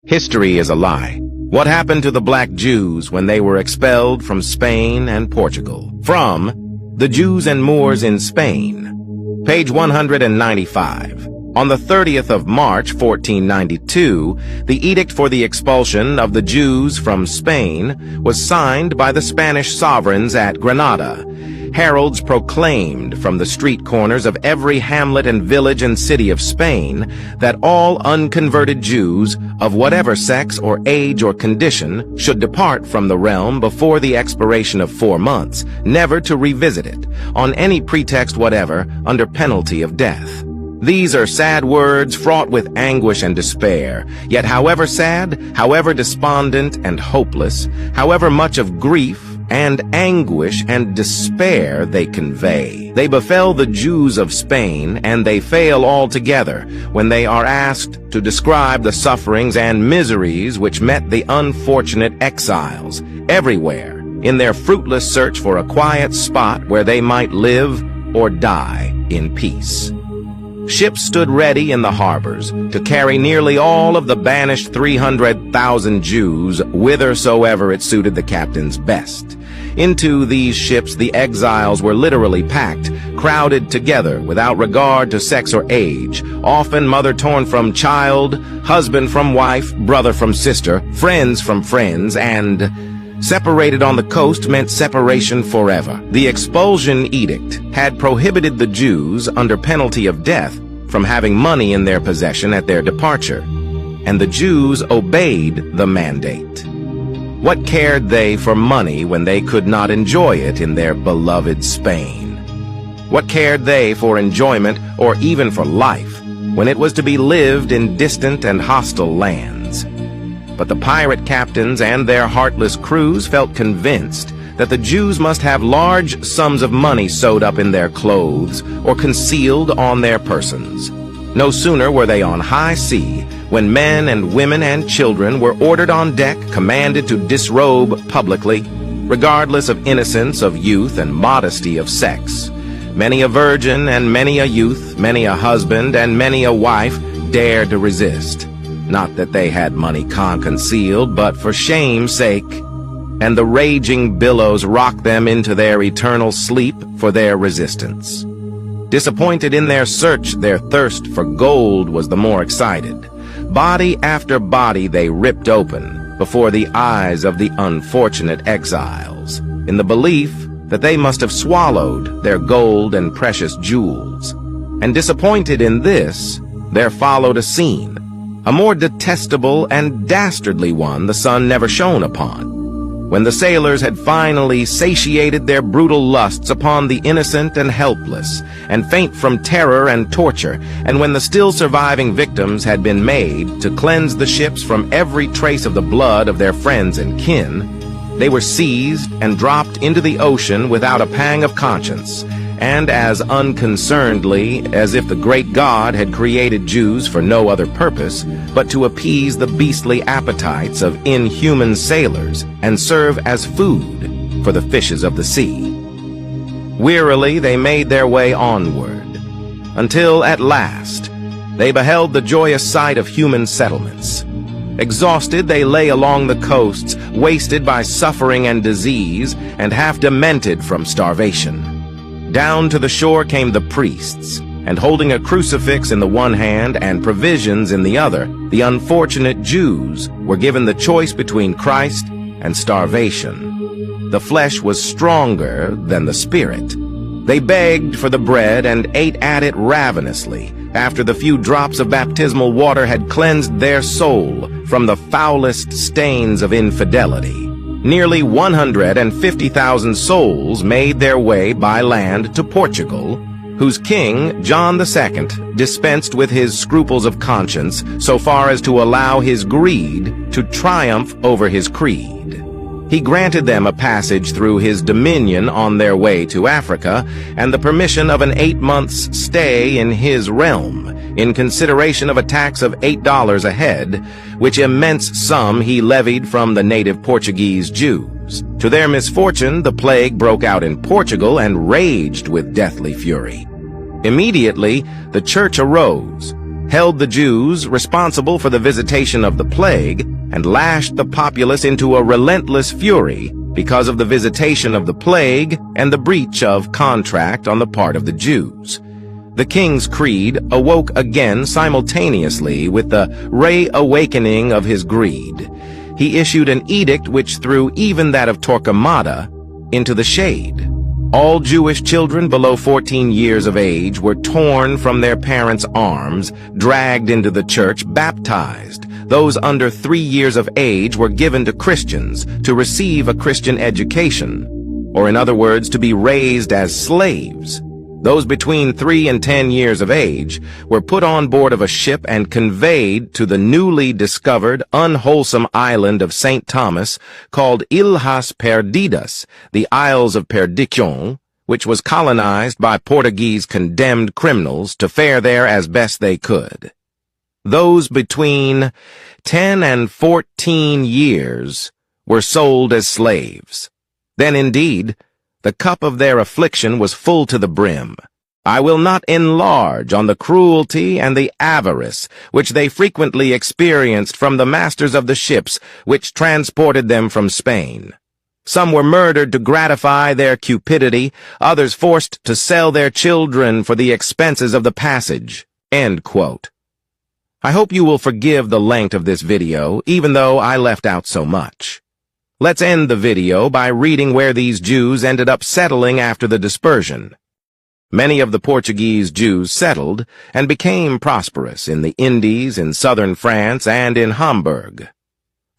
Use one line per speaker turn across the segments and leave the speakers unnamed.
History is a lie. What happened to the black Jews when they were expelled from Spain and Portugal? From The Jews and Moors in Spain, page 195. On the 30th of March, 1492, the edict for the expulsion of the Jews from Spain was signed by the Spanish sovereigns at Granada. Heralds proclaimed from the street corners of every hamlet and village and city of Spain that all unconverted Jews of whatever sex or age or condition should depart from the realm before the expiration of 4 months, never to revisit it, on any pretext whatever, under penalty of death. These are sad words fraught with anguish and despair, yet however sad, however despondent and hopeless, however much of grief and anguish and despair they convey, they befell the Jews of Spain, and they fail altogether when they are asked to describe the sufferings and miseries which met the unfortunate exiles everywhere in their fruitless search for a quiet spot where they might live or die in peace. Ships stood ready in the harbors to carry nearly all of the banished 300,000 Jews whithersoever it suited the captains best. Into these ships the exiles were literally packed, crowded together without regard to sex or age, often mother torn from child, husband from wife, brother from sister, friends from friends, and separated on the coast meant separation forever. The expulsion edict had prohibited the Jews, under penalty of death, from having money in their possession at their departure, and the Jews obeyed the mandate. What cared they for money when they could not enjoy it in their beloved Spain? What cared they for enjoyment or even for life when it was to be lived in distant and hostile lands? But the pirate captains and their heartless crews felt convinced that the Jews must have large sums of money sewed up in their clothes or concealed on their persons. No sooner were they on high sea when men and women and children were ordered on deck, commanded to disrobe publicly, regardless of innocence of youth and modesty of sex. Many a virgin and many a youth, many a husband and many a wife dared to resist. Not that they had money concealed, but for shame's sake. And the raging billows rocked them into their eternal sleep for their resistance. Disappointed in their search, their thirst for gold was the more excited. Body after body they ripped open before the eyes of the unfortunate exiles, in the belief that they must have swallowed their gold and precious jewels. And disappointed in this, there followed a scene, a more detestable and dastardly one the sun never shone upon. When the sailors had finally satiated their brutal lusts upon the innocent and helpless, and faint from terror and torture, and when the still surviving victims had been made to cleanse the ships from every trace of the blood of their friends and kin, they were seized and dropped into the ocean without a pang of conscience, and as unconcernedly as if the great God had created Jews for no other purpose but to appease the beastly appetites of inhuman sailors and serve as food for the fishes of the sea. Wearily they made their way onward, until at last they beheld the joyous sight of human settlements. Exhausted, they lay along the coasts, wasted by suffering and disease, and half demented from starvation. Down to the shore came the priests, and holding a crucifix in the one hand and provisions in the other, the unfortunate Jews were given the choice between Christ and starvation. The flesh was stronger than the spirit. They begged for the bread and ate at it ravenously, after the few drops of baptismal water had cleansed their soul from the foulest stains of infidelity. Nearly 150,000 souls made their way by land to Portugal, whose king, John II, dispensed with his scruples of conscience so far as to allow his greed to triumph over his creed. He granted them a passage through his dominion on their way to Africa and the permission of an 8 months' stay in his realm, in consideration of a tax of $8 a head, which immense sum he levied from the native Portuguese Jews. To their misfortune, the plague broke out in Portugal and raged with deathly fury. Immediately, the church arose, held the Jews responsible for the visitation of the plague and lashed the populace into a relentless fury because of the visitation of the plague and the breach of contract on the part of the Jews. The King's Creed awoke again simultaneously with the reawakening of his greed. He issued an edict which threw even that of Torquemada into the shade. All Jewish children below 14 years of age were torn from their parents' arms, dragged into the church, baptized. Those under 3 years of age were given to Christians to receive a Christian education, or in other words, to be raised as slaves. Those between 3 and 10 years of age were put on board of a ship and conveyed to the newly discovered, unwholesome island of St. Thomas called Ilhas Perdidas, the Isles of Perdition, which was colonized by Portuguese condemned criminals to fare there as best they could. Those between 10 and 14 years were sold as slaves. Then indeed, the cup of their affliction was full to the brim. I will not enlarge on the cruelty and the avarice which they frequently experienced from the masters of the ships which transported them from Spain. Some were murdered to gratify their cupidity, others forced to sell their children for the expenses of the passage." End quote. I hope you will forgive the length of this video, even though I left out so much. Let's end the video by reading where these Jews ended up settling after the dispersion. Many of the Portuguese Jews settled and became prosperous in the Indies, in southern France, and in Hamburg.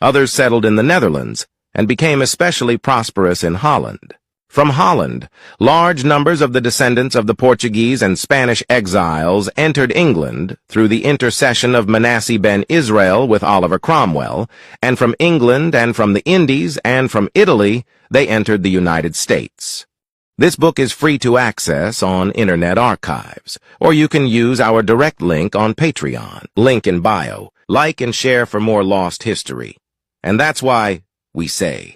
Others settled in the Netherlands and became especially prosperous in Holland. From Holland, large numbers of the descendants of the Portuguese and Spanish exiles entered England through the intercession of Manasseh ben Israel with Oliver Cromwell, and from England and from the Indies and from Italy, they entered the United States. This book is free to access on Internet Archives, or you can use our direct link on Patreon, link in bio. Like and share for more lost history. And that's why we say,